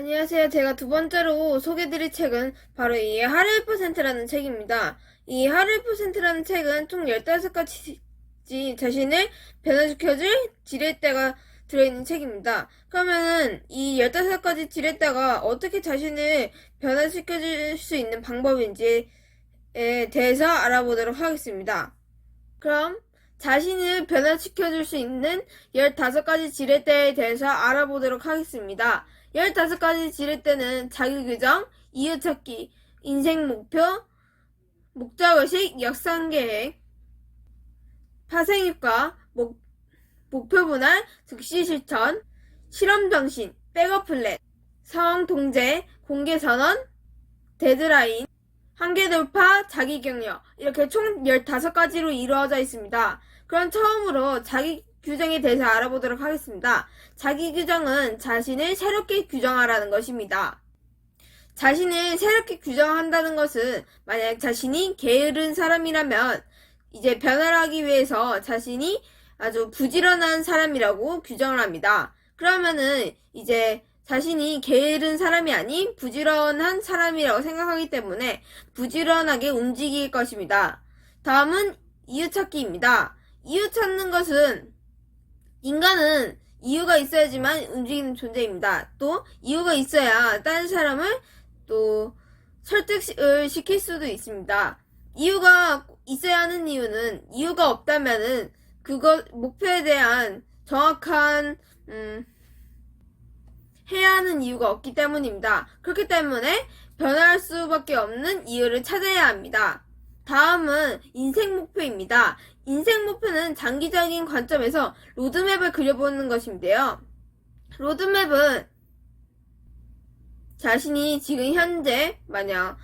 안녕하세요. 제가 두 번째로 소개드릴 책은 바로 이 하루 1%라는 책입니다. 이 하루 1%라는 책은 총 15가지 자신을 변화시켜줄 지렛대가 들어있는 책입니다. 그러면은 이 15가지 지렛대가 어떻게 자신을 변화시켜줄 수 있는 방법인지에 대해서 알아보도록 하겠습니다. 그럼 자신을 변화시켜줄 수 있는 15가지 지렛대에 대해서 알아보도록 하겠습니다. 15가지 지렛대는 자기규정, 이유찾기, 인생목표, 목적의식, 역상계획, 파생효과, 목표분할, 즉시실천, 실험정신, 백업플랜, 상황통제, 공개선언, 데드라인, 한계돌파, 자기격려 이렇게 총 15가지로 이루어져 있습니다. 그럼 처음으로 자기규정에 대해서 알아보도록 하겠습니다. 자기규정은 자신을 새롭게 규정하라는 것입니다. 자신을 새롭게 규정한다는 것은 만약 자신이 게으른 사람이라면 이제 변화를 하기 위해서 자신이 아주 부지런한 사람이라고 규정을 합니다. 그러면은 이제 자신이 게으른 사람이 아닌 부지런한 사람이라고 생각하기 때문에 부지런하게 움직일 것입니다. 다음은 이유찾기입니다. 이유 찾는 것은 인간은 이유가 있어야지만 움직이는 존재입니다. 또 이유가 있어야 다른 사람을 또 설득을 시킬 수도 있습니다. 이유가 있어야 하는 이유는 이유가 없다면은 목표에 대한 정확한 해야 하는 이유가 없기 때문입니다. 그렇기 때문에 변화할 수밖에 없는 이유를 찾아야 합니다. 다음은 인생 목표입니다. 인생 목표는 장기적인 관점에서 로드맵을 그려보는 것인데요. 로드맵은 자신이 지금 현재 만약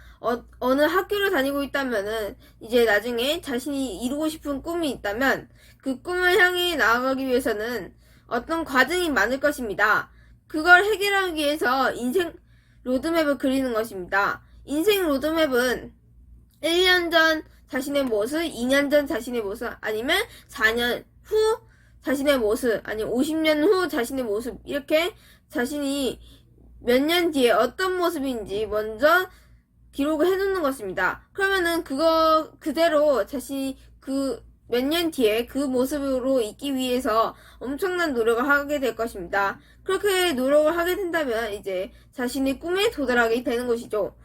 어느 학교를 다니고 있다면은 이제 나중에 자신이 이루고 싶은 꿈이 있다면 그 꿈을 향해 나아가기 위해서는 어떤 과정이 많을 것입니다. 그걸 해결하기 위해서 인생 로드맵을 그리는 것입니다. 인생 로드맵은 1년 전 자신의 모습, 2년 전 자신의 모습, 아니면 4년 후 자신의 모습, 아니면 50년 후 자신의 모습, 이렇게 자신이 몇 년 뒤에 어떤 모습인지 먼저 기록을 해놓는 것입니다. 그러면은 그거 그대로 자신이 몇 년 뒤에 그 모습으로 있기 위해서 엄청난 노력을 하게 될 것입니다. 그렇게 노력을 하게 된다면 이제 자신의 꿈에 도달하게 되는 것이죠.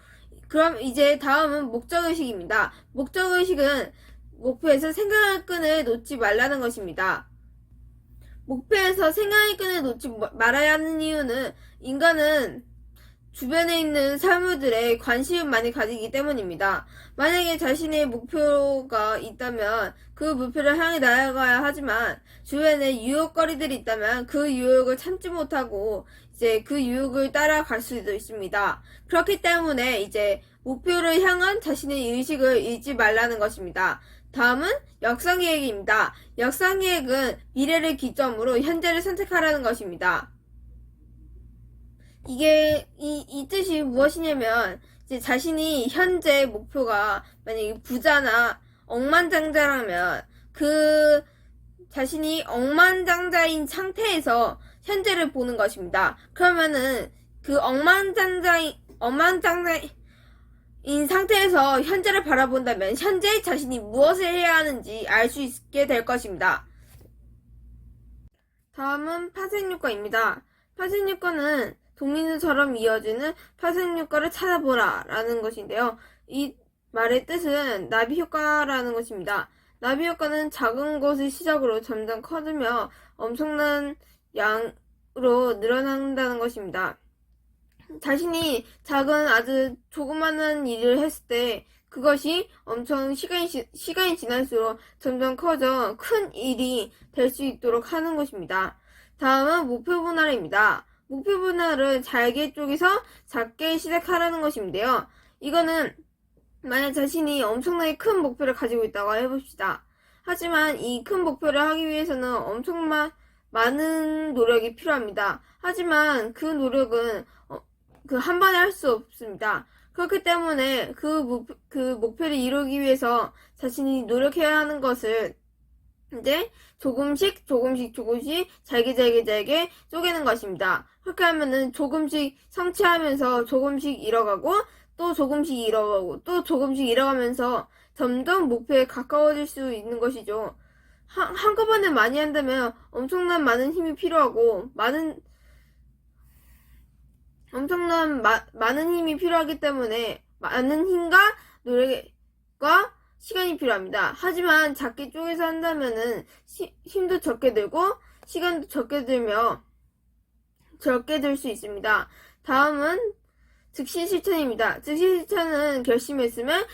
그럼 이제 다음은 목적의식입니다. 목적의식은 목표에서 생각의 끈을 놓지 말라는 것입니다. 목표에서 생각의 끈을 놓지 말아야 하는 이유는 인간은 주변에 있는 사물들에 관심을 많이 가지기 때문입니다. 만약에 자신의 목표가 있다면 그 목표를 향해 나아가야 하지만 주변에 유혹거리들이 있다면 그 유혹을 참지 못하고 이제 그 유혹을 따라갈 수도 있습니다. 그렇기 때문에 이제 목표를 향한 자신의 의식을 잃지 말라는 것입니다. 다음은 역상계획입니다. 역상계획은 미래를 기점으로 현재를 선택하라는 것입니다. 이 뜻이 무엇이냐면, 이제 자신이 현재 목표가 만약에 부자나 억만장자라면, 자신이 억만장자인 상태에서 현재를 보는 것입니다. 그러면은, 억만장자인 상태에서 현재를 바라본다면, 현재 자신이 무엇을 해야 하는지 알 수 있게 될 것입니다. 다음은 파생효과입니다. 파생효과는 동민수처럼 이어지는 파생효과를 찾아보라 라는 것인데요. 이 말의 뜻은 나비효과라는 것입니다. 나비효과는 작은 것을 시작으로 점점 커지며 엄청난 양으로 늘어난다는 것입니다. 자신이 작은 아주 조그마한 일을 했을 때 그것이 엄청 시간이 지날수록 점점 커져 큰 일이 될 수 있도록 하는 것입니다. 다음은 목표 분할입니다. 목표 분할을 잘게 쪼개서 작게 시작하라는 것인데요. 이거는 만약 자신이 엄청나게 큰 목표를 가지고 있다고 해봅시다. 하지만 이 큰 목표를 하기 위해서는 엄청 많은 노력이 필요합니다. 하지만 그 노력은 한 번에 할 수 없습니다. 그렇기 때문에 그 목표를 이루기 위해서 자신이 노력해야 하는 것을 이제 조금씩 잘게 쪼개는 것입니다. 그렇게 하면은 조금씩 성취하면서 조금씩 잃어가고 또 조금씩 잃어가고 또 조금씩 잃어가면서 점점 목표에 가까워질 수 있는 것이죠. 한꺼번에 많이 한다면 엄청난 많은 힘이 필요하고 많은 힘이 필요하기 때문에 많은 힘과 노력과 시간이 필요합니다. 하지만 작게 쪼개서 한다면은 힘도 적게 들고 시간도 적게 들 수 있습니다. 다음은 즉시 실천입니다. 즉시 실천은 결심했으면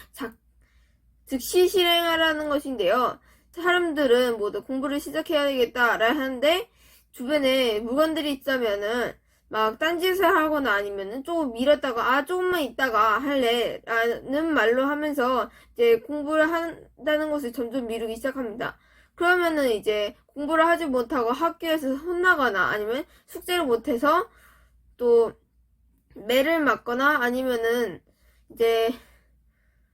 즉시 실행하라는 것인데요. 사람들은 모두 공부를 시작해야 되겠다라 하는데 주변에 물건들이 있다면은 막 딴짓을 하거나 아니면은 조금 미뤘다가 조금만 있다가 할래 라는 말로 하면서 이제 공부를 한다는 것을 점점 미루기 시작합니다. 그러면은 이제 공부를 하지 못하고 학교에서 혼나거나 아니면 숙제를 못해서 또 매를 맞거나 아니면은 이제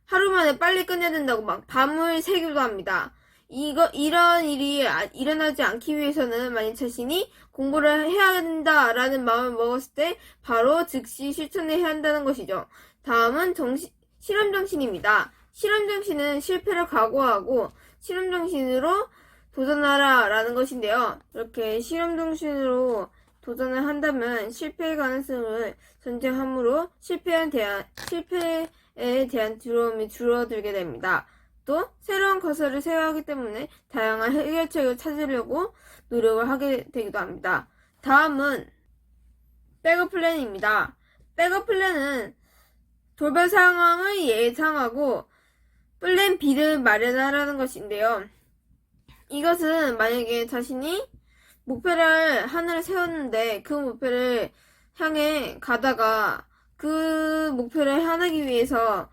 하루 만에 빨리 끝내야 된다고 막 밤을 새기도 합니다. 이런 일이 일어나지 않기 위해서는 만약 자신이 공부를 해야 된다라는 마음을 먹었을 때 바로 즉시 실천을 해야 한다는 것이죠. 다음은 실험정신입니다. 실험정신은 실패를 각오하고 실험정신으로 도전하라 라는 것인데요. 이렇게 실험정신으로 도전을 한다면 실패의 가능성을 전제하므로 실패에 대한 두려움이 줄어들게 됩니다. 또 새로운 것을 세워하기 때문에 다양한 해결책을 찾으려고 노력을 하게 되기도 합니다. 다음은 백업 플랜입니다. 백업 플랜은 돌발 상황을 예상하고 플랜 B를 마련하라는 것인데요. 이것은 만약에 자신이 목표를 하나를 세웠는데 그 목표를 향해 가다가 그 목표를 향하기 위해서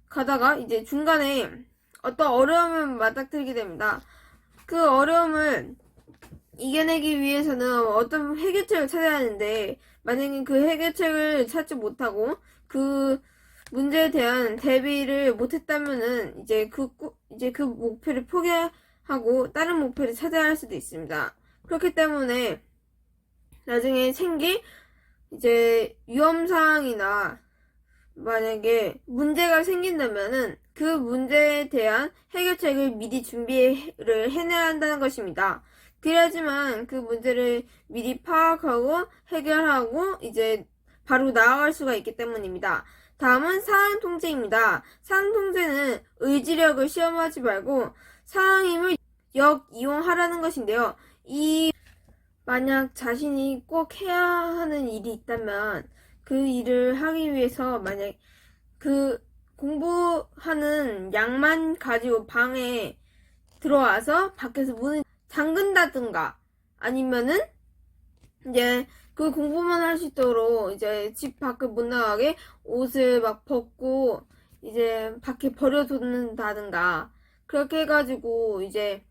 가다가 이제 중간에 어떤 어려움을 맞닥뜨리게 됩니다. 그 어려움을 이겨내기 위해서는 어떤 해결책을 찾아야 하는데 만약에 그 해결책을 찾지 못하고 그 문제에 대한 대비를 못했다면은 이제 그 목표를 포기하고 다른 목표를 찾아야 할 수도 있습니다. 그렇기 때문에 나중에 생길 이제 위험사항이나 만약에 문제가 생긴다면은 그 문제에 대한 해결책을 미리 준비를 해내야 한다는 것입니다. 그래야지만 그 문제를 미리 파악하고 해결하고 이제 바로 나아갈 수가 있기 때문입니다. 다음은 상황 통제입니다. 상황 통제는 의지력을 시험하지 말고 상황임을 역이용하라는 것인데요. 만약 자신이 꼭 해야 하는 일이 있다면 그 일을 하기 위해서 만약 그 공부하는 양만 가지고 방에 들어와서 밖에서 문을 잠근다든가 아니면은 이제 그 공부만 할 수 있도록 이제 집 밖을 못 나가게 옷을 막 벗고 이제 밖에 버려둔다든가 그렇게 해가지고 이제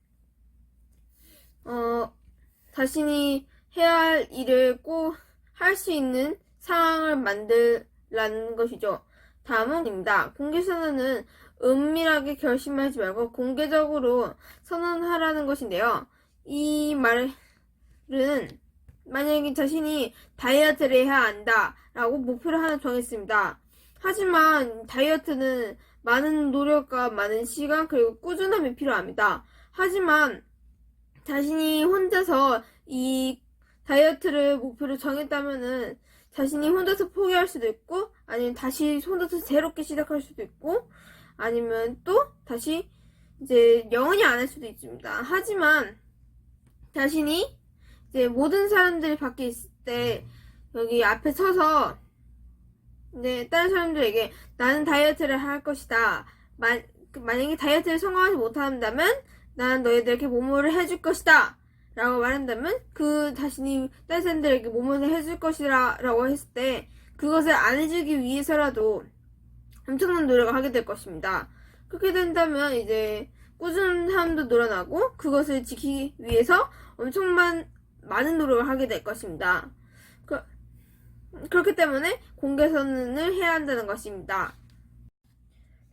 자신이 해야 할 일을 꼭 할 수 있는 상황을 만들라는 것이죠. 다음은 공개선언은 은밀하게 결심하지 말고 공개적으로 선언하라는 것인데요. 이 말은 만약에 자신이 다이어트를 해야 한다 라고 목표를 하나 정했습니다. 하지만 다이어트는 많은 노력과 많은 시간 그리고 꾸준함이 필요합니다. 하지만 자신이 혼자서 이 다이어트를 목표로 정했다면은 자신이 혼자서 포기할 수도 있고 아니면 다시 혼자서 새롭게 시작할 수도 있고 아니면 또 다시 이제 영원히 안 할 수도 있습니다. 하지만 자신이 이제 모든 사람들이 밖에 있을 때 여기 앞에 서서 이제 다른 사람들에게 나는 다이어트를 할 것이다. 만약에 다이어트를 성공하지 못한다면 난 너희들에게 모모를 해줄 것이다. 라고 말한다면 그 자신이 다른 사람들에게 모모를 해줄 것이라 라고 했을 때 그것을 안 해주기 위해서라도 엄청난 노력을 하게 될 것입니다. 그렇게 된다면 이제 꾸준함도 늘어나고 그것을 지키기 위해서 엄청 많은 노력을 하게 될 것입니다. 그렇기 때문에 공개 선언을 해야 한다는 것입니다.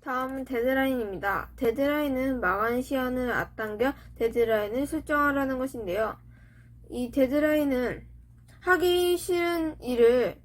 다음은 데드라인입니다. 데드라인은 마감 시한을 앞당겨 데드라인을 설정하라는 것인데요. 이 데드라인은 하기 싫은 일을